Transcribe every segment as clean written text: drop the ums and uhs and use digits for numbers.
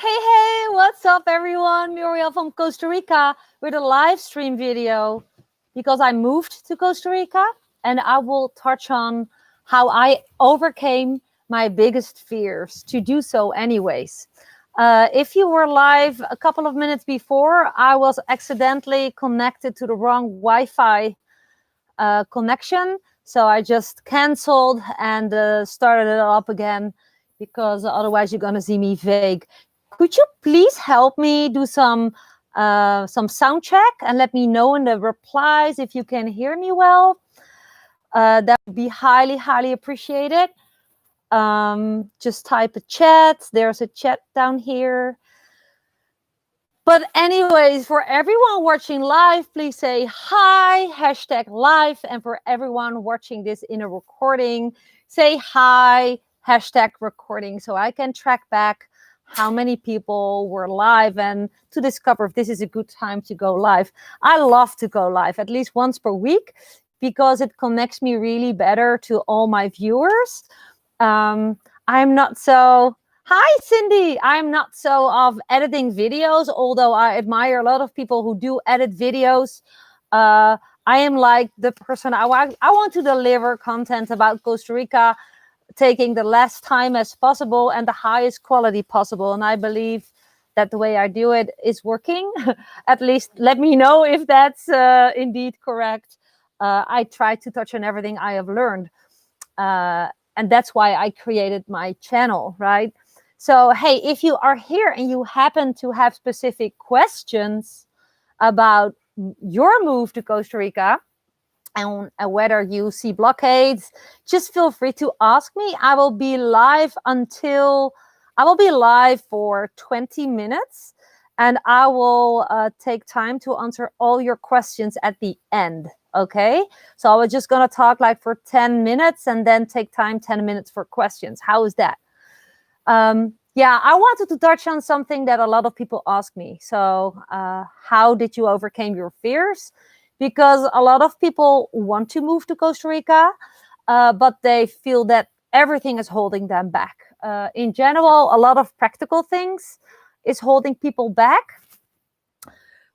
Hey, what's up, everyone? Muriel from Costa Rica with a live stream video because I moved to Costa Rica and I will touch on how I overcame my biggest fears to do so, anyways. If you were live a couple of minutes before, I was accidentally connected to the wrong Wi Fi connection. So I just canceled and started it up again because otherwise you're going to see me vague. Could you please help me do some sound check and let me know in the replies if you can hear me well? That would be highly appreciated. Just type a chat. There's a chat down here. But anyways, for everyone watching live, please say hi, #live. And for everyone watching this in a recording, say hi, #recording, so I can track back how many people were live and to discover if this is a good time to go live. I love to go live at least once per week because it connects me really better to all my viewers. I'm not so... Hi, Cindy. I'm not so of editing videos, although I admire a lot of people who do edit videos. I am like the person, I want to deliver content about Costa Rica, taking the less time as possible and the highest quality possible. And I believe that the way I do it is working. At least let me know if that's indeed correct. I try to touch on everything I have learned. And that's why I created my channel, right? So, hey, if you are here and you happen to have specific questions about your move to Costa Rica and whether you see blockades, just feel free to ask me. I will be live for 20 minutes and I will take time to answer all your questions at the end. Okay, so I was just going to talk like for 10 minutes and then take time 10 minutes for questions. How is that? Yeah, I wanted to touch on something that a lot of people ask me. So how did you overcome your fears? Because a lot of people want to move to Costa Rica, but they feel that everything is holding them back. In general, a lot of practical things is holding people back,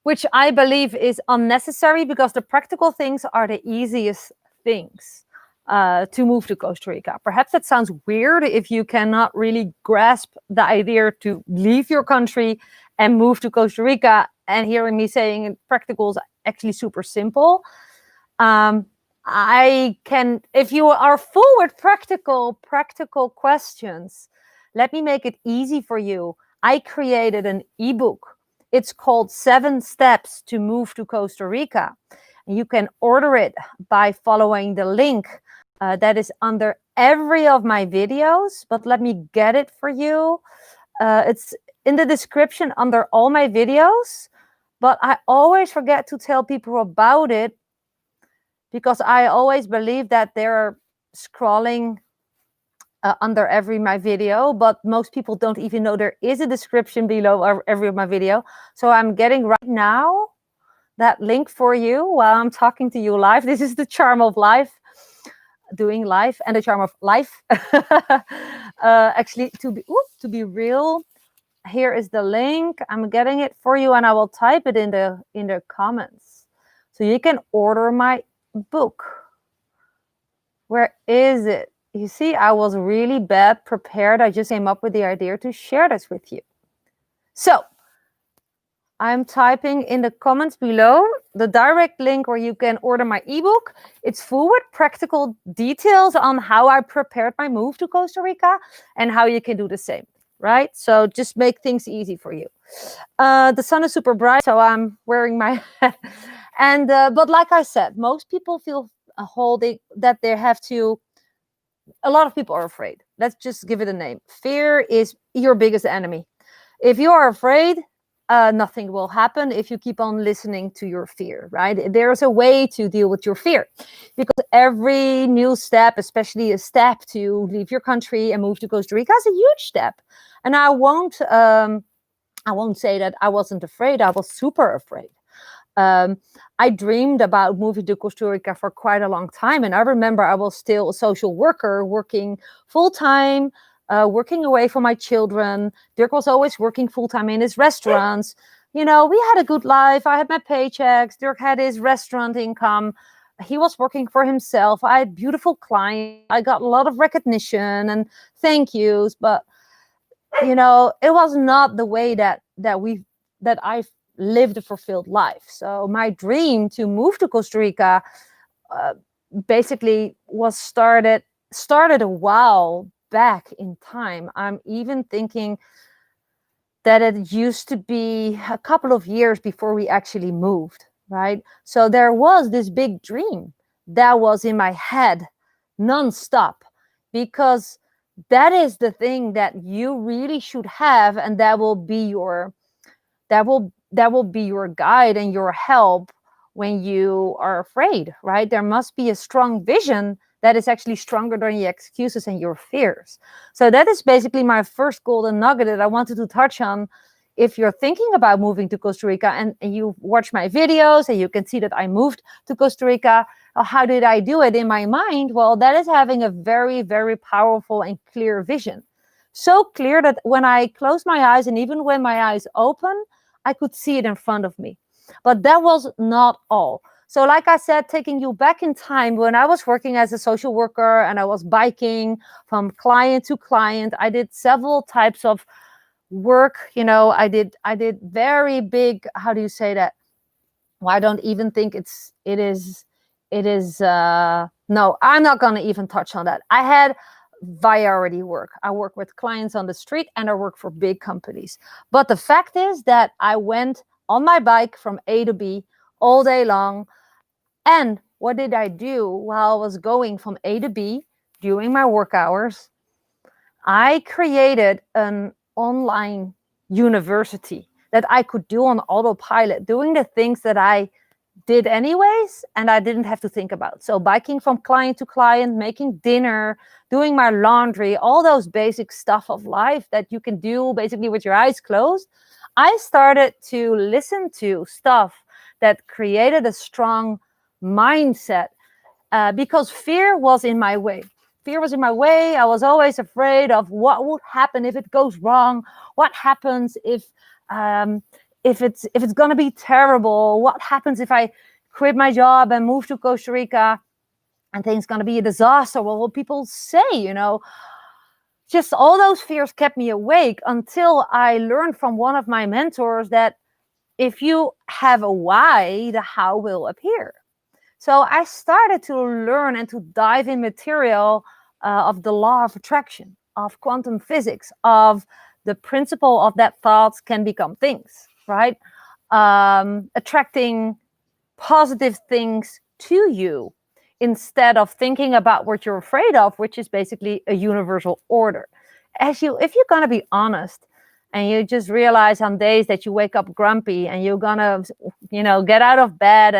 which I believe is unnecessary because the practical things are the easiest things to move to Costa Rica. Perhaps that sounds weird if you cannot really grasp the idea to leave your country and move to Costa Rica, and hearing me saying practical is actually super simple. If you are full with practical questions, let me make it easy for you. I created an ebook. It's called 7 Steps to Move to Costa Rica. And you can order it by following the link that is under every of my videos, but let me get it for you. It's in the description under all my videos, but I always forget to tell people about it because I always believe that they're scrolling under every my video, but most people don't even know there is a description below every of my video. So I'm getting right now that link for you while I'm talking to you live. This is the charm of life. Doing live and the charm of life. Actually, to be real, here is the link. I'm getting it for you and I will type it in the comments so you can order my book. Where is it? You see, I was really bad prepared. I just came up with the idea to share this with you. So I'm typing in the comments below the direct link where you can order my ebook. It's full with practical details on how I prepared my move to Costa Rica and how you can do the same, right? So just make things easy for you. The sun is super bright, so I'm wearing my hat. And but like I said, most people feel holding that they have to. A lot of people are afraid. Let's just give it a name. Fear is your biggest enemy. If you are afraid, nothing will happen if you keep on listening to your fear, right? There's a way to deal with your fear because every new step, especially a step to leave your country and move to Costa Rica, is a huge step. And I won't say that I wasn't afraid. I was super afraid. I dreamed about moving to Costa Rica for quite a long time. And I remember I was still a social worker working full time working away from my children. Dirk was always working full-time in his restaurants. We had a good life. I had my paychecks. Dirk had his restaurant income. He was working for himself. I had beautiful clients. I got a lot of recognition and thank yous, but it was not the way that I've lived a fulfilled life. So my dream to move to Costa Rica basically was started a while back in time. I'm even thinking that it used to be a couple of years before we actually moved, right? So there was this big dream that was in my head nonstop, because that is the thing that you really should have, and that will be your guide and your help when you are afraid, right? There must be a strong vision that is actually stronger than your excuses and your fears. So that is basically my first golden nugget that I wanted to touch on. If you're thinking about moving to Costa Rica and you watch my videos and you can see that I moved to Costa Rica, how did I do it in my mind? Well, that is having a very, very powerful and clear vision. So clear that when I close my eyes, and even when my eyes open, I could see it in front of me. But that was not all. So like I said, taking you back in time, when I was working as a social worker and I was biking from client to client, I did several types of work. I did very big, how do you say that? Well, I don't even think it is, no, I'm not going to even touch on that. I had variety work. I work with clients on the street and I work for big companies. But the fact is that I went on my bike from A to B all day long. And what did I do while I was going from A to B during my work hours? I created an online university that I could do on autopilot, doing the things that I did anyways, and I didn't have to think about. So biking from client to client, making dinner, doing my laundry, all those basic stuff of life that you can do basically with your eyes closed. I started to listen to stuff that created a strong mindset because fear was in my way. Fear was in my way. I was always afraid of what would happen if it goes wrong. What happens if it's going to be terrible? What happens if I quit my job and move to Costa Rica and things going to be a disaster? What will people say? Just all those fears kept me awake until I learned from one of my mentors that if you have a why, the how will appear. So I started to learn and to dive in material of the law of attraction, of quantum physics, of the principle of that thoughts can become things, right? Attracting positive things to you instead of thinking about what you're afraid of, which is basically a universal order. If you're going to be honest, and you just realize on days that you wake up grumpy and you're going to, get out of bed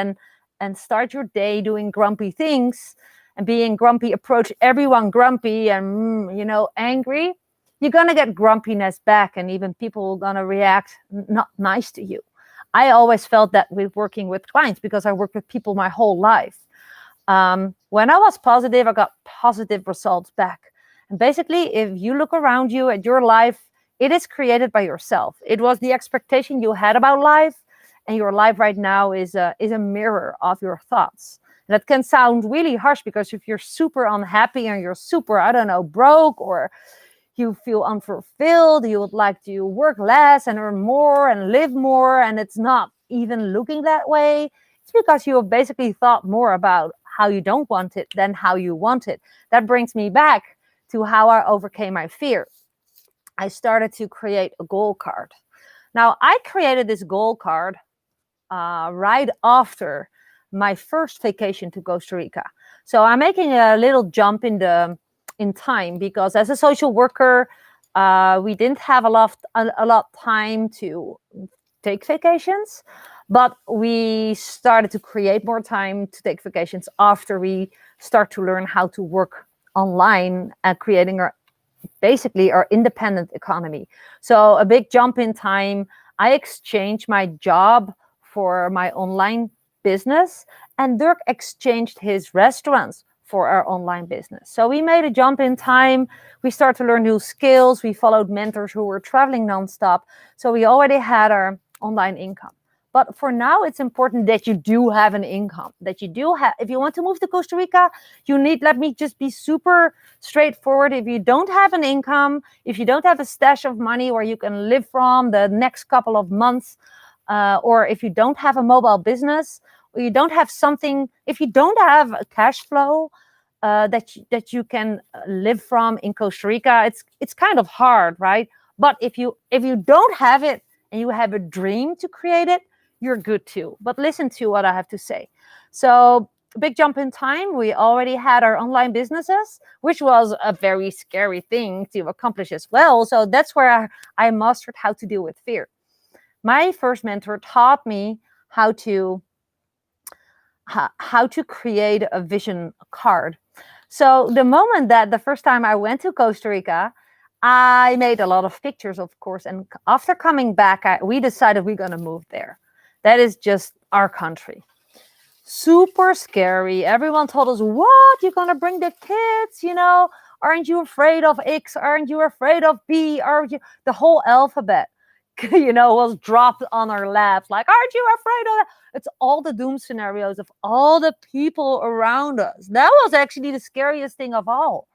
and start your day doing grumpy things and being grumpy, approach everyone grumpy and, angry, you're going to get grumpiness back, and even people are going to react not nice to you. I always felt that with working with clients because I worked with people my whole life. When I was positive, I got positive results back. And basically, if you look around you at your life, it is created by yourself. It was the expectation you had about life, and your life right now is a mirror of your thoughts. And that can sound really harsh because if you're super unhappy and you're super, broke, or you feel unfulfilled, you would like to work less and earn more and live more, and it's not even looking that way, it's because you have basically thought more about how you don't want it than how you want it. That brings me back to how I overcame my fear. I started to create a goal card. Now, I created this goal card right after my first vacation to Costa Rica. So I'm making a little jump in time because as a social worker, we didn't have a lot time to take vacations, but we started to create more time to take vacations after we start to learn how to work online and creating our independent economy. So a big jump in time. I exchanged my job for my online business, and Dirk exchanged his restaurants for our online business. So we made a jump in time. We started to learn new skills. We followed mentors who were traveling nonstop. So we already had our online income. But for now, it's important that you do have an income, that you do have. If you want to move to Costa Rica, you need, let me just be super straightforward. If you don't have an income, if you don't have a stash of money where you can live from the next couple of months, or if you don't have a mobile business, or you don't have something, if you don't have a cash flow that you can live from in Costa Rica, it's kind of hard, right? But if you don't have it and you have a dream to create it, you're good too. But listen to what I have to say. So big jump in time. We already had our online businesses, which was a very scary thing to accomplish as well. So that's where I mastered how to deal with fear. My first mentor taught me how to create a vision card. So the moment that the first time I went to Costa Rica, I made a lot of pictures, of course. And after coming back, we decided we're going to move there. That is just our country. Super scary. Everyone told us, what? You're going to bring the kids? Aren't you afraid of X? Aren't you afraid of B? Aren't you? The whole alphabet, was dropped on our laps. Like, aren't you afraid of that? It's all the doom scenarios of all the people around us. That was actually the scariest thing of all.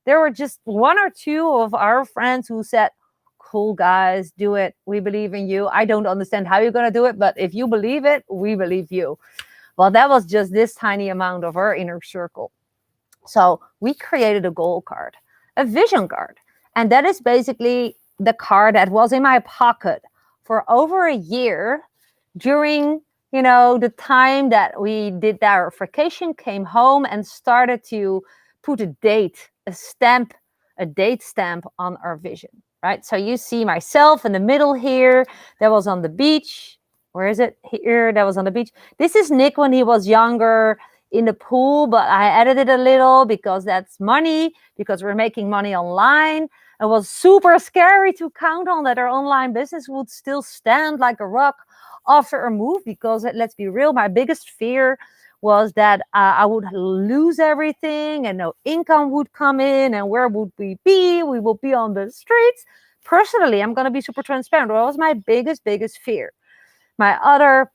There were just one or two of our friends who said, cool, guys, do it. We believe in you. I don't understand how you're going to do it, but if you believe it, we believe you. Well, that was just this tiny amount of our inner circle. So we created a goal card, a vision card. And that is basically the card that was in my pocket for over a year during, the time that we did our vacation, came home and started to put a date stamp on our vision. Right, so you see myself in the middle here. That was on the beach. Where is it? Here, that was on the beach. This is Nick when he was younger in the pool, but I edited a little because that's money, because we're making money online. It was super scary to count on that our online business would still stand like a rock after a move, because let's be real, my biggest fear was that I would lose everything and no income would come in, and where would we be? We will be on the streets. Personally, I'm going to be super transparent. That was my biggest fear. My other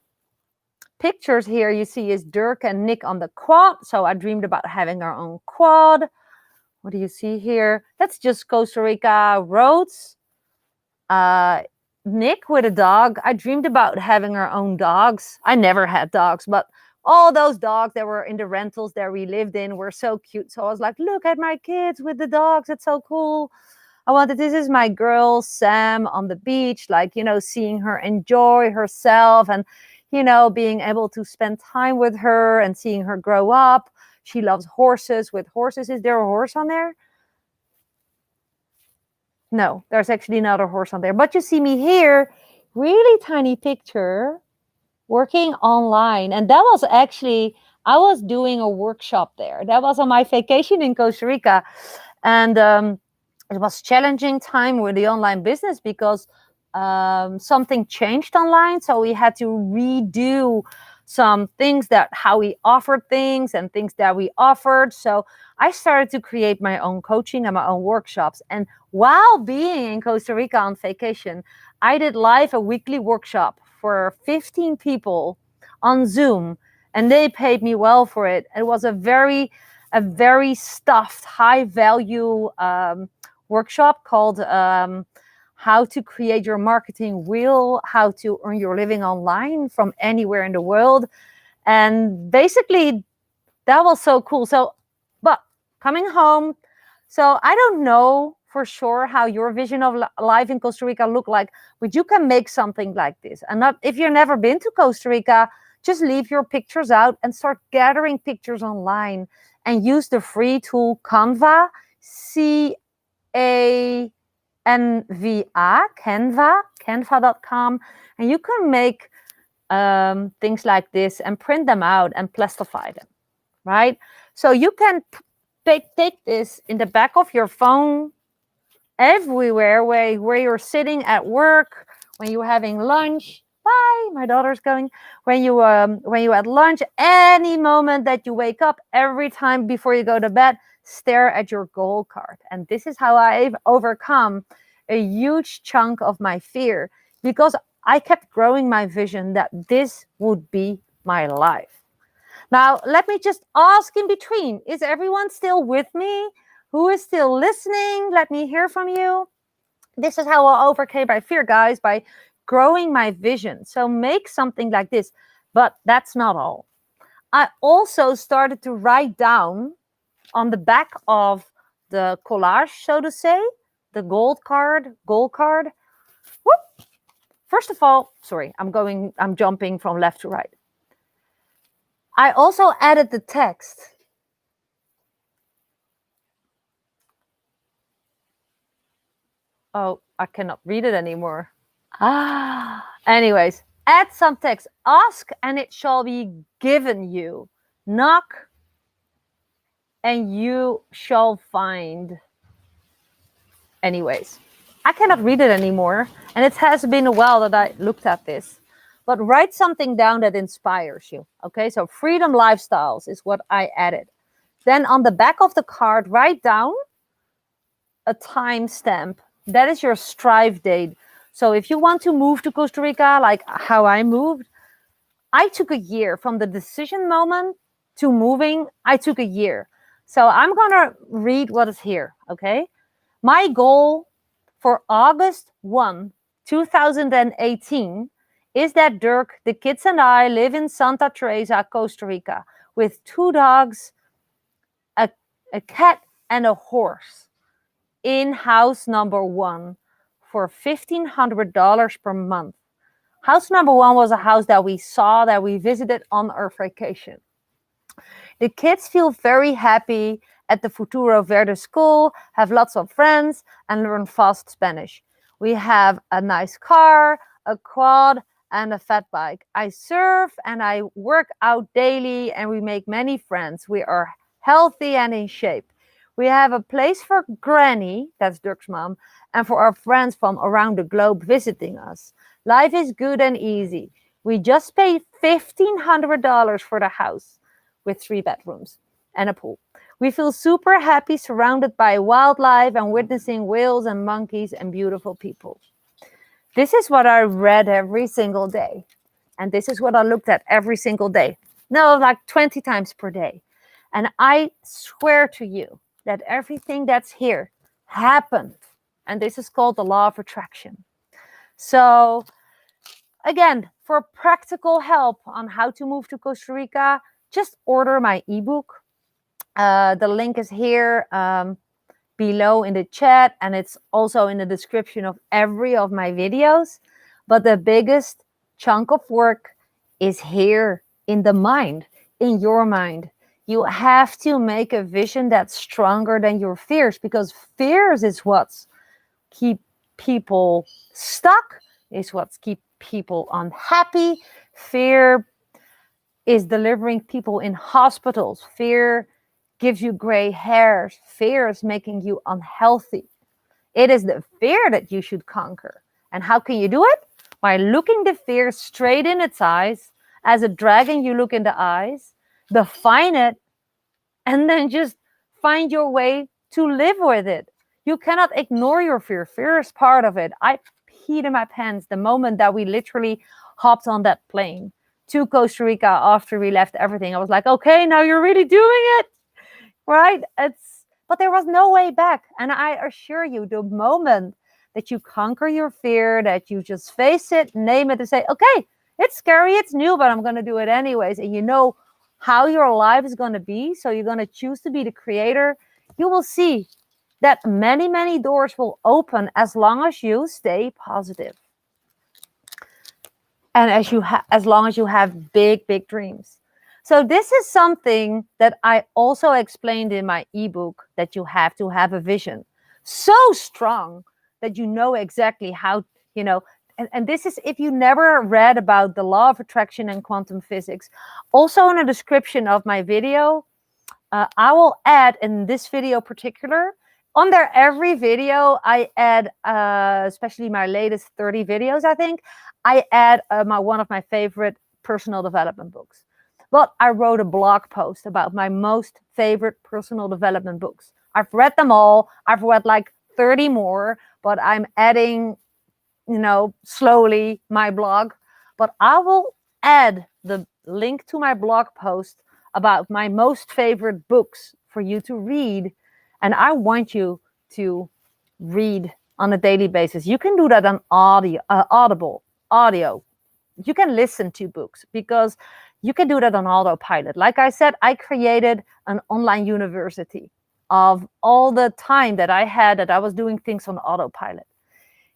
pictures here you see is Dirk and Nick on the quad. So I dreamed about having our own quad. What do you see here? That's just Costa Rica roads. Nick with a dog. I dreamed about having our own dogs. I never had dogs, but all those dogs that were in the rentals that we lived in were so cute. So I was like, look at my kids with the dogs. It's so cool. This is my girl, Sam, on the beach, seeing her enjoy herself and, being able to spend time with her and seeing her grow up. She loves horses. With horses, is there a horse on there? No, there's actually not a horse on there. But you see me here, really tiny picture, working online. And that was actually, I was doing a workshop there. That was on my vacation in Costa Rica. And it was challenging time with the online business because something changed online. So we had to redo some things, that how we offered things and things that we offered. So I started to create my own coaching and my own workshops. And while being in Costa Rica on vacation, I did live a weekly workshop for 15 people on Zoom, and they paid me well for it. It was a very stuffed, high value workshop called How to Create Your Marketing Wheel, How to Earn Your Living Online from Anywhere in the World. And basically that was so cool. So, but coming home, so I don't know for sure how your vision of life in Costa Rica look like, but you can make something like this. And not, if you've never been to Costa Rica, just leave your pictures out and start gathering pictures online and use the free tool Canva, Canva.com, and you can make things like this and print them out and plastify them, right? So you can take this in the back of your phone everywhere, where you're sitting at work, when you're having lunch. Bye. My daughter's going. When you at lunch, any moment that you wake up, every time before you go to bed, stare at your goal card. And this is how I've overcome a huge chunk of my fear, because I kept growing my vision that this would be my life. Now, let me just ask in between, is everyone still with me? Who is still listening? Let me hear from you. This is how I overcame my fear, guys, by growing my vision. So make something like this. But that's not all. I also started to write down on the back of the collage, so to say, the goal card. Whoop. First of all, sorry, I'm jumping from left to right. I also added the text. Oh, I cannot read it anymore. Anyways, add some text. Ask and it shall be given you. Knock and you shall find. Anyways, I cannot read it anymore. And it has been a while that I looked at this. But write something down that inspires you. Okay, so freedom lifestyles is what I added. Then on the back of the card, write down a timestamp. That is your strive date. So if you want to move to Costa Rica, like how I moved, I took a year from the decision moment to moving. I took a year. So I'm going to read what is here. Okay. My goal for August 1, 2018 is that Dirk, the kids, and I live in Santa Teresa, Costa Rica, with 2 dogs, a cat, and a horse in house number 1 for $1,500 per month. House number 1 was a house that we saw, that we visited on our vacation. The kids feel very happy at the Futuro Verde school, have lots of friends, and learn fast Spanish. We have a nice car, a quad, and a fat bike. I surf and I work out daily, and we make many friends. We are healthy and in shape. We have a place for Granny, that's Dirk's mom, and for our friends from around the globe visiting us. Life is good and easy. We just paid $1,500 for the house with 3 bedrooms and a pool. We feel super happy, surrounded by wildlife and witnessing whales and monkeys and beautiful people. This is what I read every single day. And this is what I looked at every single day. No, like 20 times per day. And I swear to you that everything that's here happened. And this is called the law of attraction. So again, for practical help on how to move to Costa Rica, just order my ebook. The link is here below in the chat, and it's also in the description of every of my videos. But the biggest chunk of work is here in the mind, in your mind. You have to make a vision that's stronger than your fears, because fears is what's keep people stuck, is what's keep people unhappy. Fear is delivering people in hospitals. Fear gives you gray hairs. Fear is making you unhealthy. It is the fear that you should conquer. And how can you do it? By looking the fear straight in its eyes. As a dragon, you look in the eyes, define it, and then just find your way to live with it. You cannot ignore your fear. Fear is part of it. I peed in my pants the moment that we literally hopped on that plane to Costa Rica after we left everything. I was like, okay, now you're really doing it, right? But there was no way back. And I assure you, the moment that you conquer your fear, that you just face it, name it, and say, okay, it's scary, it's new, but I'm going to do it anyways. And you know how your life is going to be. So you're going to choose to be the creator. You will see that many, many doors will open as long as you stay positive. And as long as you have big, big dreams. So this is something that I also explained in my ebook, that you have to have a vision so strong that you know exactly how, and this is, if you never read about the law of attraction and quantum physics, also in the description of my video, I will add in this video particular, under every video I add, especially my latest 30 videos, I think, I add one of my favorite personal development books. But I wrote a blog post about my most favorite personal development books. I've read them all. I've read like 30 more, but I'm adding, slowly my blog. But I will add the link to my blog post about my most favorite books for you to read. And I want you to read on a daily basis. You can do that on audio. You can listen to books because you can do that on autopilot. Like I said, I created an online university of all the time that I had that I was doing things on autopilot.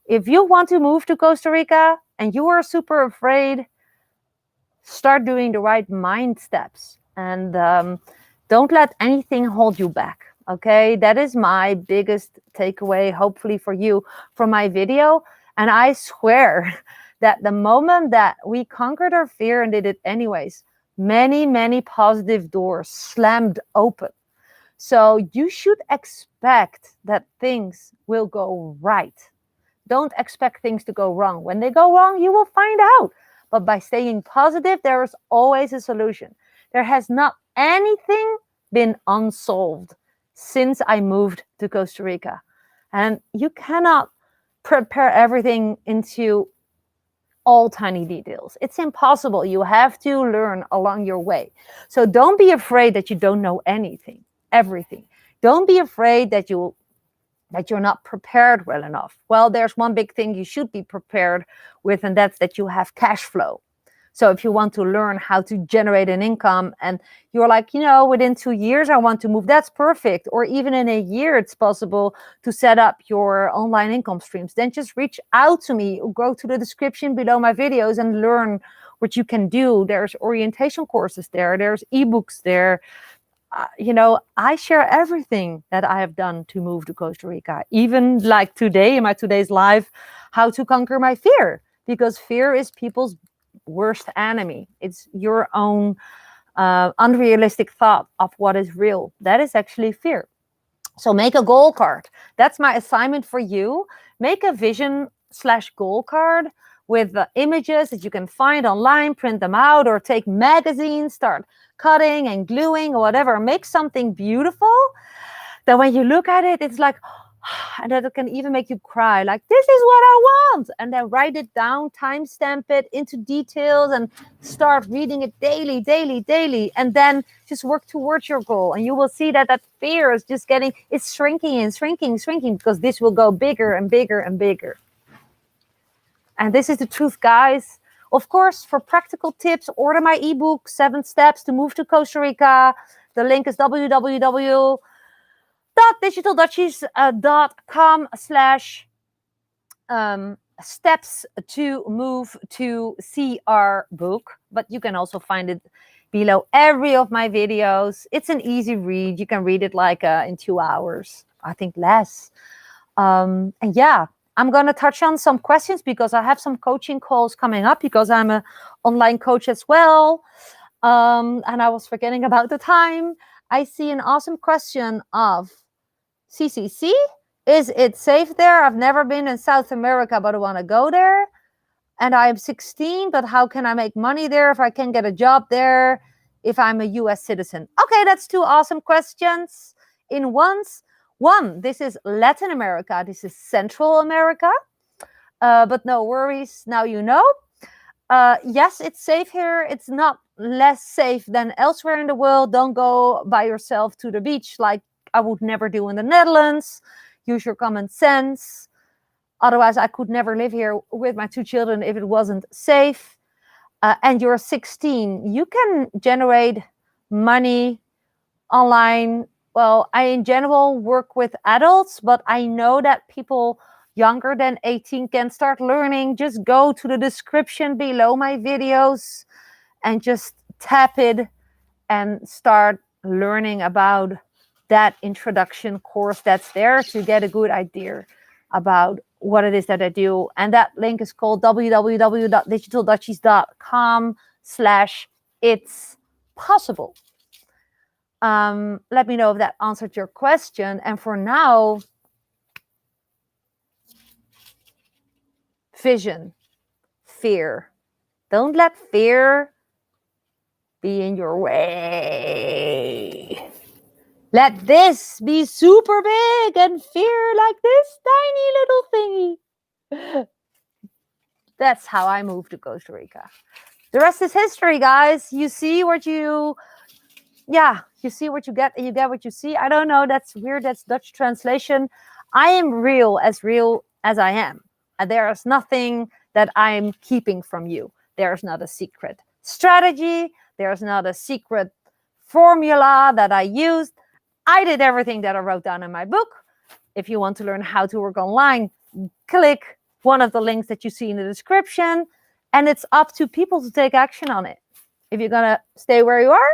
If you want to move to Costa Rica and you are super afraid, start doing the right mind steps and don't let anything hold you back. Okay, that is my biggest takeaway, hopefully for you, from my video. And I swear that the moment that we conquered our fear and did it anyways, many, many positive doors slammed open. So you should expect that things will go right. Don't expect things to go wrong. When they go wrong, you will find out. But by staying positive, there is always a solution. There has not anything been unsolved since I moved to Costa Rica. And you cannot prepare everything into all tiny details. It's impossible. You have to learn along your way. So don't be afraid that you don't know everything. Don't be afraid that you're not prepared well enough. Well, there's one big thing you should be prepared with, and that's that you have cash flow. So if you want to learn how to generate an income and you're like, within 2 years, I want to move, that's perfect. Or even in a year, it's possible to set up your online income streams. Then just reach out to me or go to the description below my videos and learn what you can do. There's orientation courses there. There's ebooks there. I share everything that I have done to move to Costa Rica. Even like today, in my today's live, how to conquer my fear. Because fear is people's worst enemy. It's your own unrealistic thought of what is real. That is actually fear. So make a goal card. That's my assignment for you. Make a vision/goal card with the images that you can find online, print them out, or take magazines, start cutting and gluing or whatever. Make something beautiful that when you look at it, it's like, and that it can even make you cry, like, this is what I want. And then write it down, timestamp it into details, and start reading it daily. And then just work towards your goal. And you will see that fear is just it's shrinking and shrinking, because this will go bigger and bigger and bigger. And this is the truth, guys. Of course, for practical tips, order my ebook, 7 Steps to Move to Costa Rica. The link is www.digitalduchies.com/steps to move to CR book. But you can also find it below every of my videos. It's an easy read. You can read it like in 2 hours, I think less. And yeah, I'm going to touch on some questions because I have some coaching calls coming up because I'm an online coach as well. And I was forgetting about the time. I see an awesome question of CCC. Is it safe there? I've never been in South America, but I want to go there. And I'm 16, but how can I make money there if I can get a job there if I'm a US citizen? Okay, that's 2 awesome questions in once. One, this is Latin America. This is Central America. But no worries. Now you know. Yes, it's safe here. It's not less safe than elsewhere in the world. Don't go by yourself to the beach like I would never do in the Netherlands. Use your common sense. Otherwise, I could never live here with my 2 children if it wasn't safe. And you're 16. You can generate money online. Well, I in general work with adults, but I know that people younger than 18 can start learning. Just go to the description below my videos and just tap it and start learning about that introduction course that's there to get a good idea about what it is that I do. And that link is called www.digitalduchies.com/it's possible. Let me know if that answered your question. And for now, vision, fear. Don't let fear be in your way. Let this be super big and fear like this tiny little thingy. That's how I moved to Costa Rica. The rest is history, guys. You see what you see what you get, and you get what you see. I don't know. That's weird. That's Dutch translation. I am real as I am. And there is nothing that I'm keeping from you. There is not a secret strategy. There is not a secret formula that I used. I did everything that I wrote down in my book. If you want to learn how to work online, click one of the links that you see in the description. And it's up to people to take action on it. If you're going to stay where you are,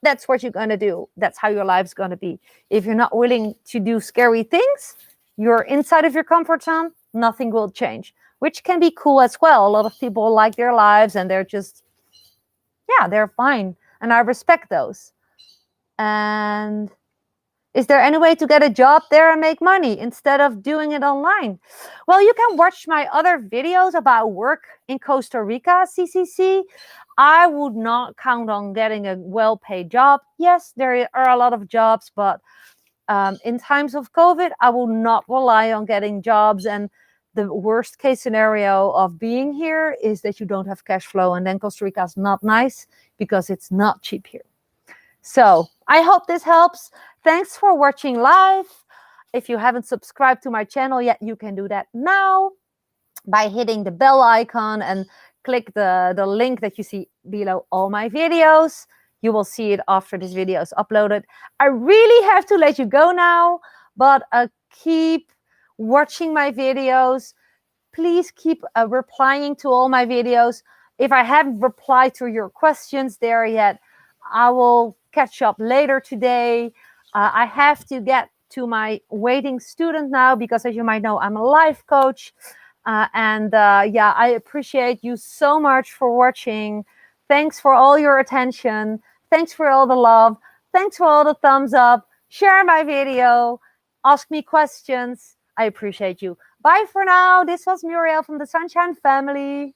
that's what you're going to do. That's how your life's going to be. If you're not willing to do scary things, you're inside of your comfort zone, nothing will change, which can be cool as well. A lot of people like their lives and they're just, they're fine. And I respect those. And is there any way to get a job there and make money instead of doing it online? Well, you can watch my other videos about work in Costa Rica, CCC. I would not count on getting a well-paid job. Yes, there are a lot of jobs, but in times of COVID, I will not rely on getting jobs. And the worst case scenario of being here is that you don't have cash flow. And then Costa Rica is not nice because it's not cheap here. So I hope this helps. Thanks for watching live. If you haven't subscribed to my channel yet, you can do that now by hitting the bell icon and click the link that you see below all my videos. You will see it after this video is uploaded. I really have to let you go now, but keep watching my videos. Please keep replying to all my videos. If I haven't replied to your questions there yet, I will catch up later today. I have to get to my waiting student now because, as you might know, I'm a life coach. I appreciate you so much for watching. Thanks for all your attention. Thanks for all the love. Thanks for all the thumbs up. Share my video. Ask me questions. I appreciate you. Bye for now. This was Muriel from the Sunshine Family.